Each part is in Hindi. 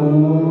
Namah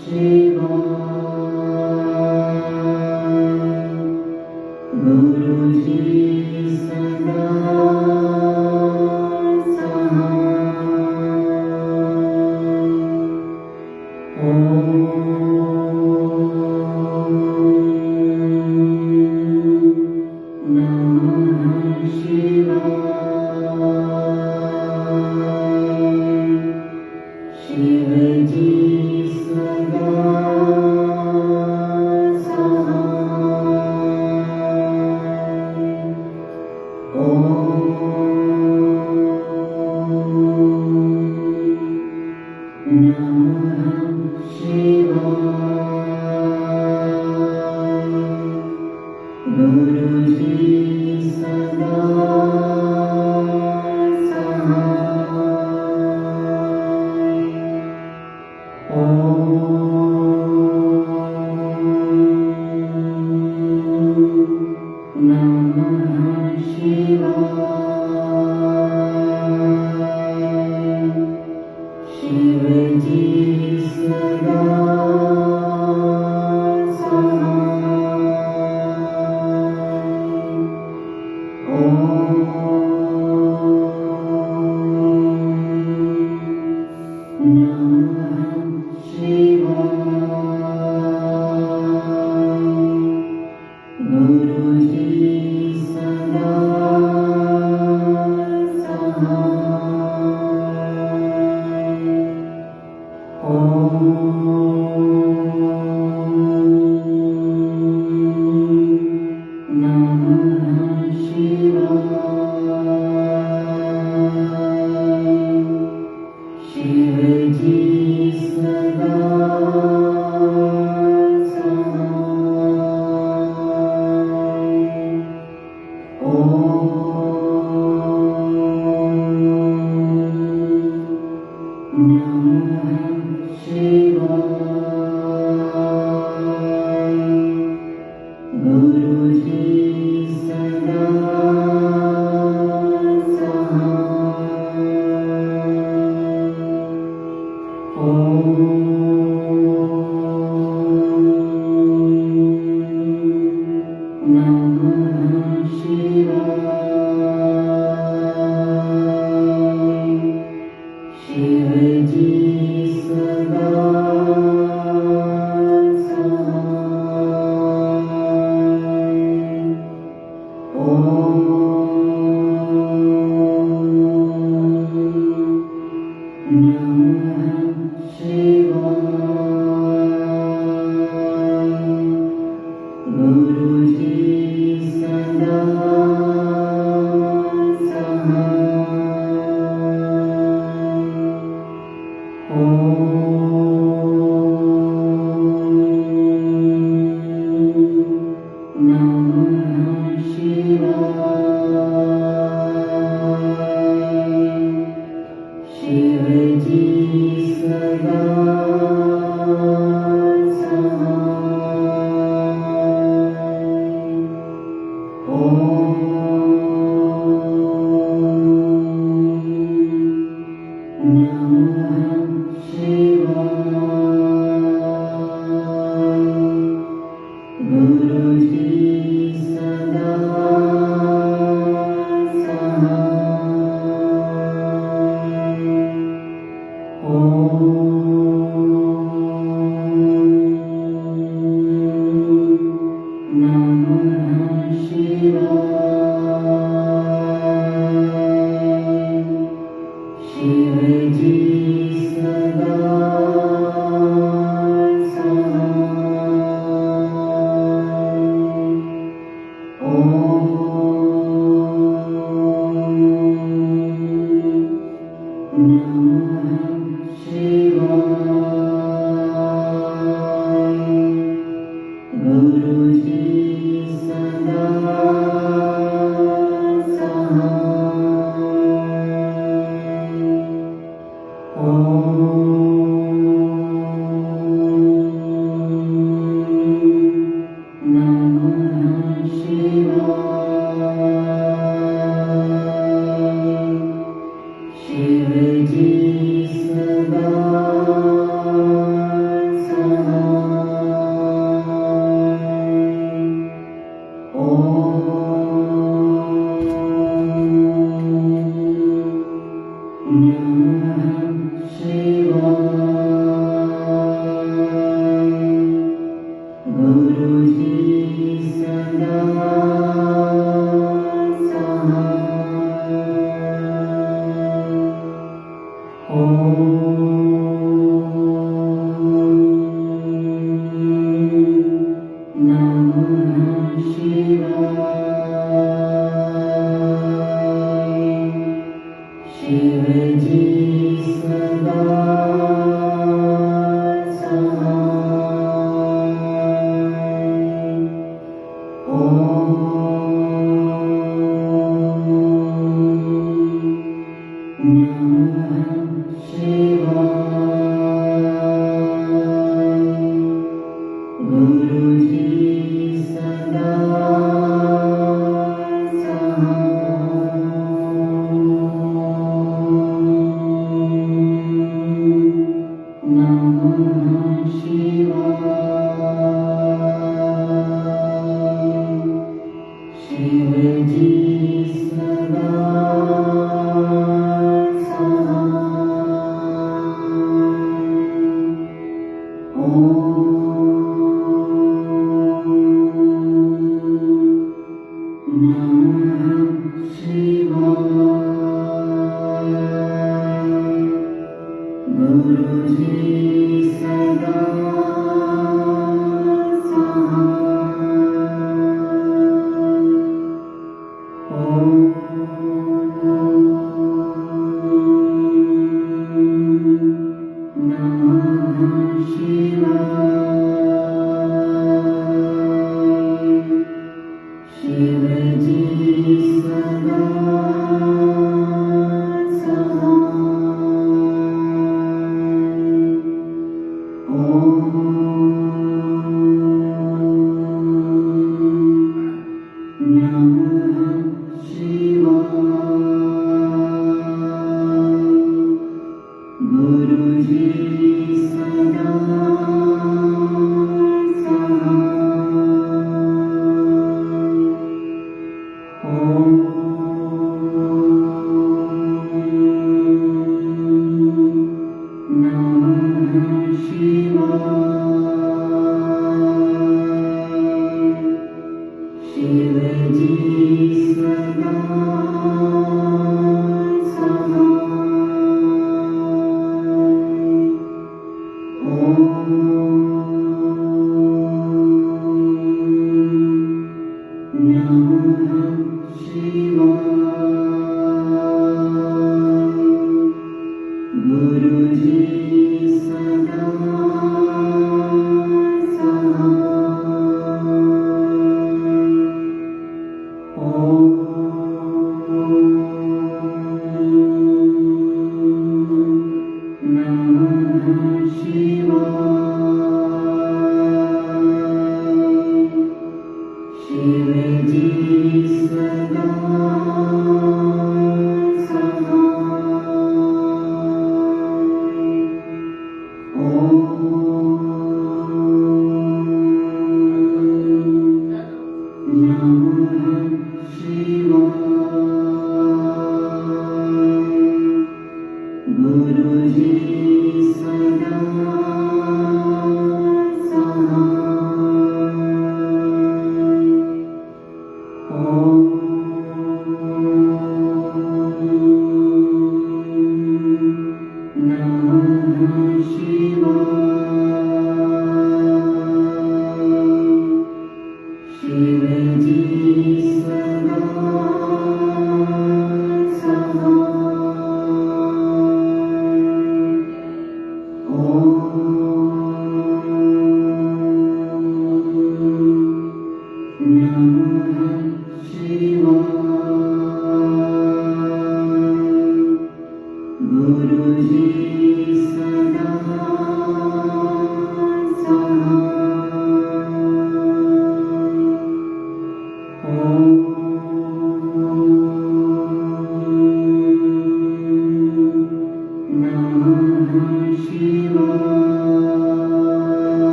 Shivaya.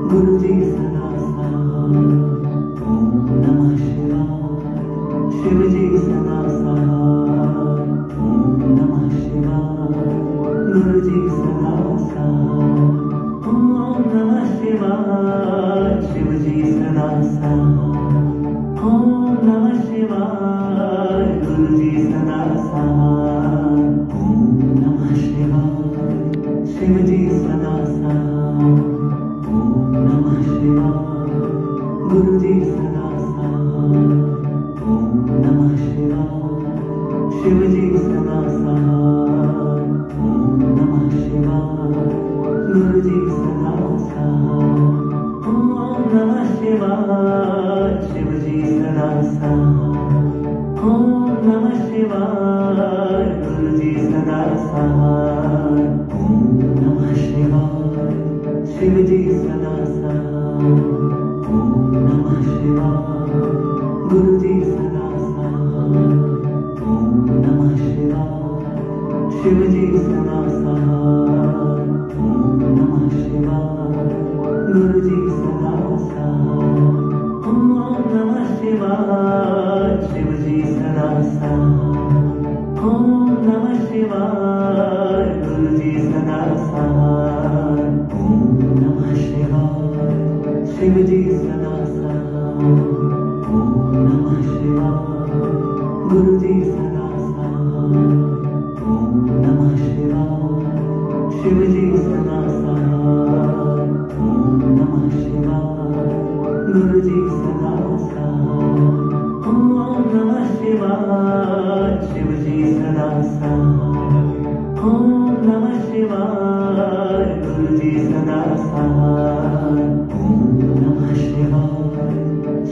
Guruji Sadasa सदा साथ। ओम नमः शिवाय गुरुजी सदा साथ। ओम नमः शिवाय शिवजी सदा साथ। ओम नमः शिवाय गुरुजी सदा साथ। ओम नमः शिवाय शिवजी सदा साथ। ओम नमः शिवाय गुरुजी सदा साथ। ओम नमः शिवाय शिवजी सदा साथ। ओम नमः शिवाय गुरुजी सदा साथ। ओम नमः शिवाय शिवजी सदा साथ। ओम नमः शिवाय गुरुजी सदा साथ। ओम नमः शिवाय शिवजी सदा साथ। ओम नमः शिवाय गुरुजी सदा साथ। ओम नमः शिवाय शिवजी सदा साथ। ओम नमः शिवाय गुरुजी सदा साथ। ओम नमः शिवाय शिवजी सदा साथ। ओम नमः शिवाय गुरुजी सदा साथ। ओम नमः शिवाय शिवजी सदा साथ। ओम नमः शिवाय गुरुजी सदा साथ। ओम नमः शिवाय शिवजी सदा साथ। ओम नमः शिवाय गुरुजी सदा साथ। ओम नमः शिवाय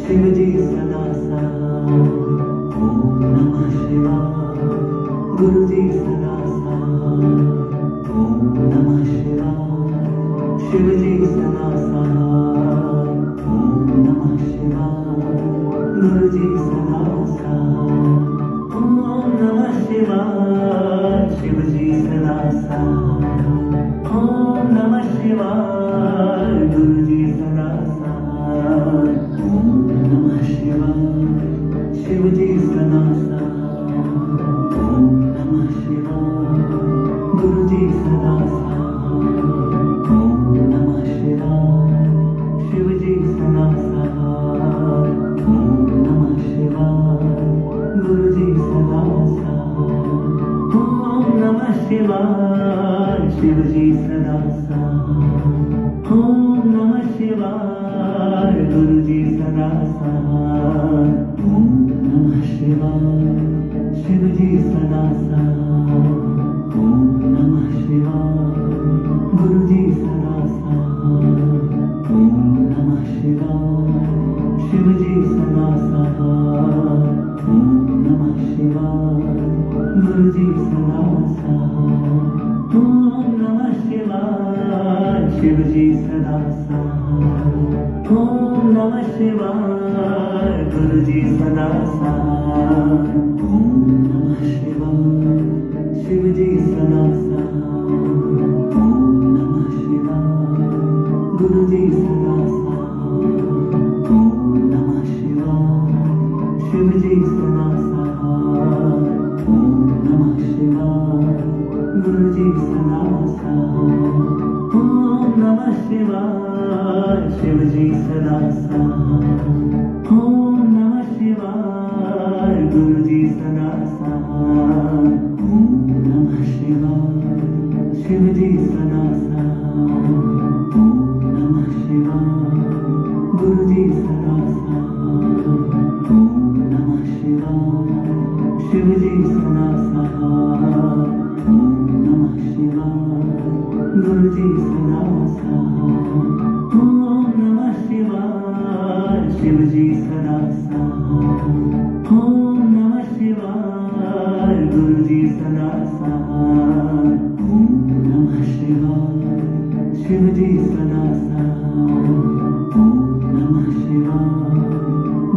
शिवजी सदा साथ। ओम नमः शिवाय गुरुजी सदा साथ। ओम नमः शिवाय शिवजी सदा साथ। ओम नमः शिवाय गुरुजी सदा साथ। ओम नमः शिवाय शिवजी सदा साथ। ओम नमः शिवाय गुरुजी सदा साथ। ओम नमः शिवाय शिवजी सदा साथ। ओम नमः शिवाय गुरुजी सदा साथ। ओम नमः शिवाय शिवजी सदा साथ। ओम नमः शिवाय गुरुजी सदा साथ। ओम नमः शिवाय शिवजी सदा साथ। ओम नमः शिवाय गुरुजी सदा साथ। ओम नमः शिवाय शिवजी सदा साथ। ओम नमः शिवाय गुरुजी सदा साथ। ओम नमः शिवाय शिवजी सदा साथ। ओम नमः शिवाय गुरुजी सदा साथ। ओम नमः शिवाय शिवजी सदा साथ। ओम नमः शिवाय गुरुजी सदा साथ। ओम नमः शिवाय शिवजी सदा साथ। ओम नमः शिवाय गुरुजी सदा साथ। ओम नमः शिवाय शिवजी सदा साथ। ओम नमः शिवाय गुरुजी सदा साथ। ओम नमः शिवाय शिवजी सदा साथ। ओम नमः शिवाय गुरुजी सदा साथ। ओम नमः शिवाय शिवजी सदा साथ। ओम नमः शिवाय गुरुजी सदा साथ। ओम नमः शिवाय शिवजी सदा साथ। ओम नमः शिवाय गुरुजी सदा साथ। ओम नमः शिवाय शिवजी सदा साथ। ओम नमः शिवाय गुरुजी सदा साथ। ओम नमः शिवाय शिवजी सदा साथ। ओम नमः शिवाय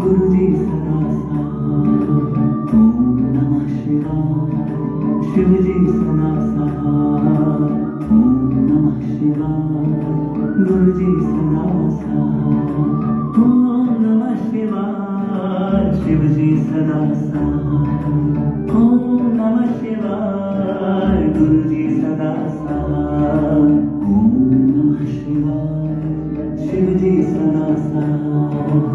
गुरुजी सदा साथ। ओम नमः शिवाय शिवजी सदा साथ। ओम नमः शिवाय गुरुजी सदा साथ। ओम नमः शिवाय शिवजी सदा साथ। ओम नमः शिवाय गुरुजी सदा साथ। ओम नमः शिवाय शिवजी सदा साथ।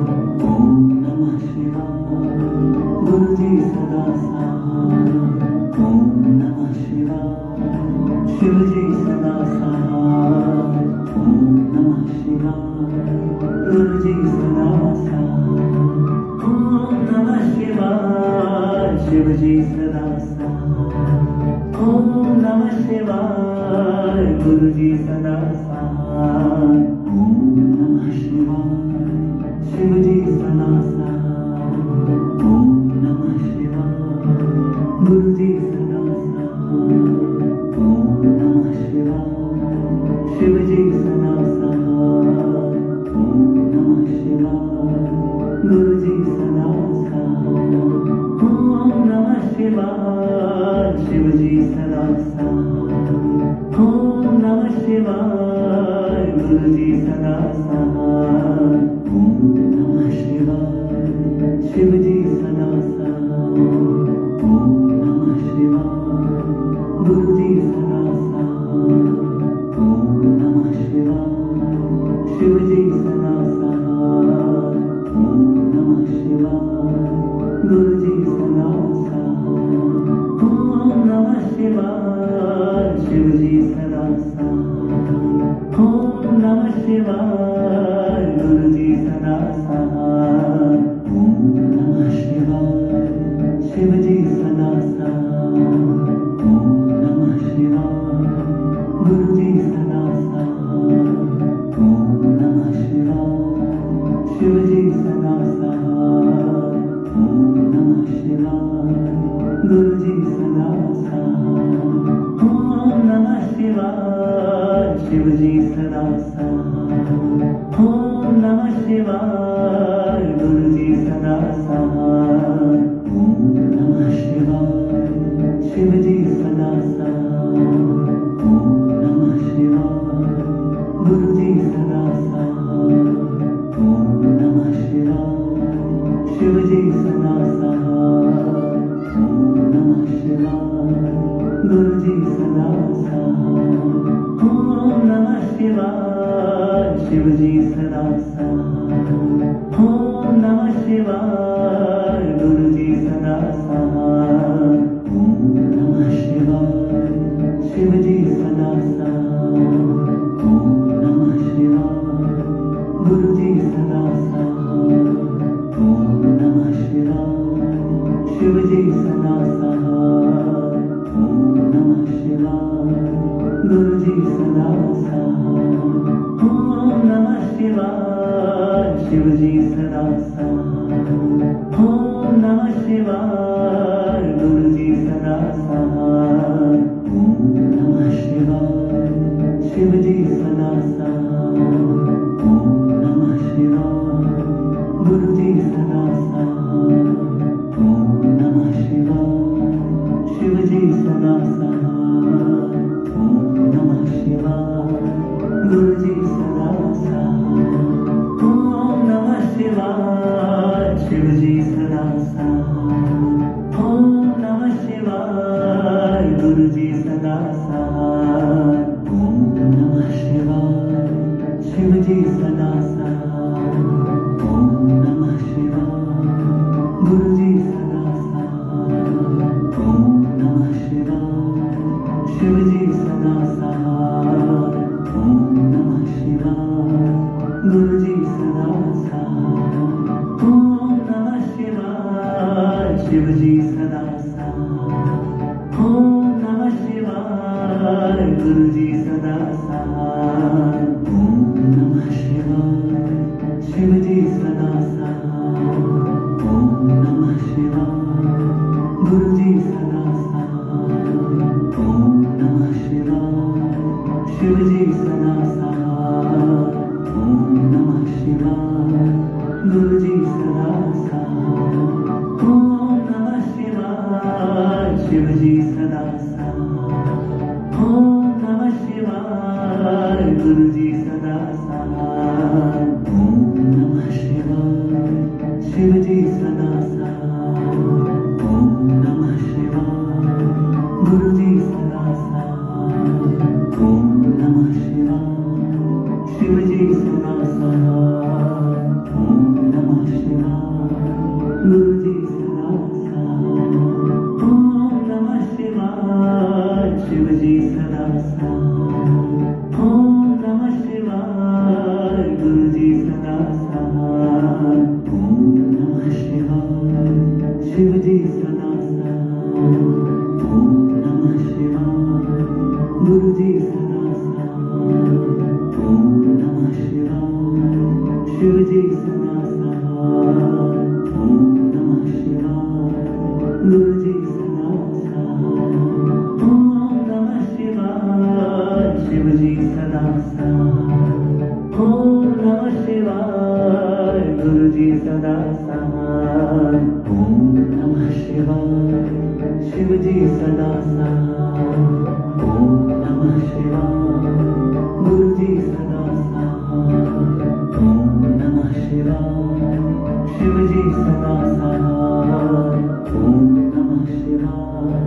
गुरु जी सदा सहाय। ओम नमः शिवाय, शिव जी सदा सहाय। ओम नमः शिवाय, गुरु जी सदा सहाय। ओम नमः शिवाय, शिव जी सदा सहाय। ओम नमः शिवाय, गुरु जी सदा सहाय। ओम नमः शिवाय, शिव जी सदा सहाय। ओम नमः शिवाय, गुरु जी सदा सहाय। ओम नमः शिवाय, शिव जी सदा सहाय। ओम नमः शिवाय, गुरु जी सदा सहाय। ओम नमः शिवाय, शिव जी सदा सहाय। ओम नमः शिवाय, गुरु जी सदा सहाय। ओम नमः शिवाय, शिव जी सदा सहाय। ओम नमः शिवाय, गुरु जी सदा सहाय। ओम नमः शिवाय, शिव जी सदा सहाय। ओम नमः शिवाय, गुरु जी सदा सहाय। ओम नमः शिवाय, शिव जी सदा सहाय। ओम नमः शिवाय, गुरु जी सदा सहाय। ओम नमः शिवाय, शिव जी सदा सहाय। ओम नमः शिवाय, गुरु जी सदा सहाय। ओम नमः शिवाय, शिव जी सदा सहाय। ओम नमः शिवाय, गुरु जी सदा सहाय। ओम नमः शिवाय, शिव जी सदा सहाय। ओम नमः शिवाय, गुरु जी सदा सहाय। ओम नमः शिवाय, शिव जी सदा सहाय। ओम नमः शिवाय, गुरु जी सदा सहाय। ओम नमः शिवाय, शिव जी सदा सहाय। ओम नमः शिवाय, गुरु जी सदा सहाय। ओम नमः शिवाय, शिव जी सदा सहाय। ओम नमः शिवाय, गुरु जी सदा सहाय। ओम नमः शिवाय, शिव जी सदा सहाय। ओम नमः शिवाय, गुरु जी सदा सहाय। ओम नमः शिवाय, शिव जी सदा सहाय। ओम नमः शिवाय, गुरु जी सदा सहाय। ओम नमः शिवाय, शिव जी सदा सहाय। ओम नमः शिवाय, गुरु जी सदा सहाय। ओम नमः शिवाय, शिव जी सदा सहाय। ओम नमः शिवाय, गुरु जी सदा सहाय। ओम नमः शिवाय, शिव जी सदा सहाय। ओम नमः शिवाय, गुरु जी सदा सहाय। ओम नमः शिवाय, शिव जी सदा सहाय। ओम नमः शिवाय, गुरु जी सदा सहाय। ओम नमः शिवाय, शिव जी सदा सहाय। ओम नमः शिवाय, गुरु जी सदा सहाय। ओम नमः शिवाय, शिव जी सदा सहाय। ओम नमः शिवाय, गुरु जी सदा सहाय। ओम नमः शिवाय, शिव जी सदा सहाय। ओम नमः शिवाय, गुरु जी सदा सहाय। ओम नमः शिवाय, शिव जी सदा सहाय। ओम नमः शिवाय, गुरु जी सदा सहाय। ओम नमः शिवाय, शिव जी सदा सहाय। ओम नमः शिवाय, गुरु जी सदा सहाय। ओम नमः शिवाय, शिव जी सदा सहाय। ओम नमः शिवाय, गुरु जी सदा सहाय। ओम नमः शिवाय, शिव जी सदा सहाय। ओम नमः शिवाय, गुरु जी सदा सहाय। ओम नमः शिवाय, शिव जी सदा सहाय। ओम नमः शिवाय, गुरु जी सदा सहाय। गुरुजी सदा सहाय ओम नमः शिवाय शिवजी सदा सहाय ओम नमः शिवाय गुरुजी सदा सहाय ओम नमः शिवाय शिवजी सदा सहाय ओम नमः शिवाय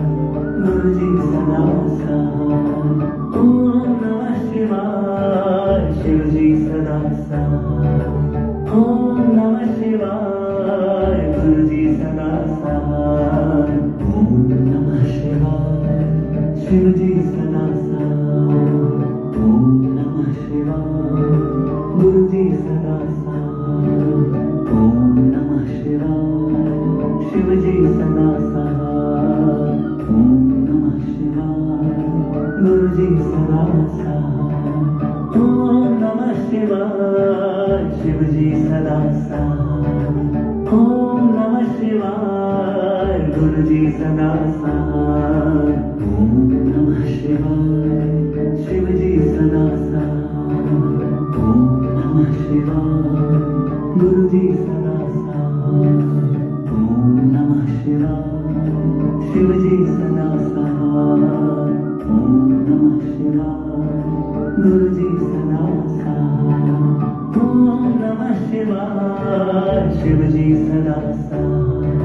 गुरुजी सदा सहाय ओम नमः शिवाय शिवजी सदा सहाय ओम नमः शिवाय गुरुजी सदा सहाय ओम नमः शिवाय शिवजी सदा सहाय ओम नमः शिवाय गुरुजी सदा सहाय ओम नमः शिवाय शिवजी सदा सहाय ओम नमः शिवाय गुरुजी सदा सहाय ओम नमः शिवाय शिवजी सदा सहाय ओम नमः शिवाय गुरुजी सदा सहाय ओम नमः शिवाय शिवजी सदा सहाय ओम नमः शिवाय गुरुजी सदा सहाय ओम नमः शिवाय शिवजी सदा सहाय ओम नमः शिवाय गुरुजी सदा सहाय ओम नमः शिवाय शिवजी सदा सहाय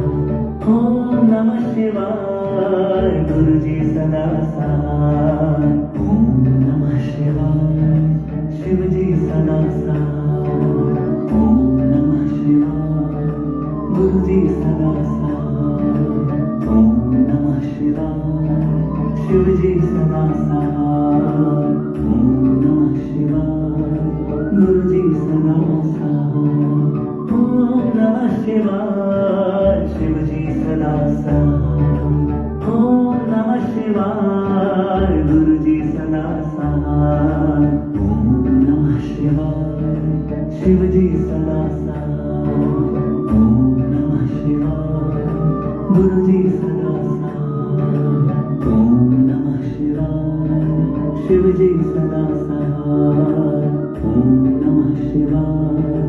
ओम नमः शिवाय गुरुजी सदा सहाय ओम नमः शिवाय शिवजी सदा सहाय ओम नमः शिवाय गुरुजी सदा सहाय ओम नमः शिवाय शिवजी सदा सहाय ओम नमः शिवाय गुरुजी सदा सहाय ओम नमः शिवाय शिवजी सदा सहाय ओम नमः शिवाय गुरुजी सदा सहाय ओम नमः शिवाय शिवजी सदा सहाय ओम नमः शिवाय गुरुजी सदा सहाय ओम नमः शिवाय शिवजी सदा सहाय ओम नमः शिवाय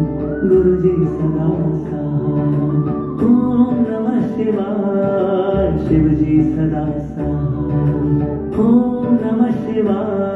गुरुजी सदा सहाय ओम नमः शिवाय शिवजी सदा सहाय ओम नमः शिवाय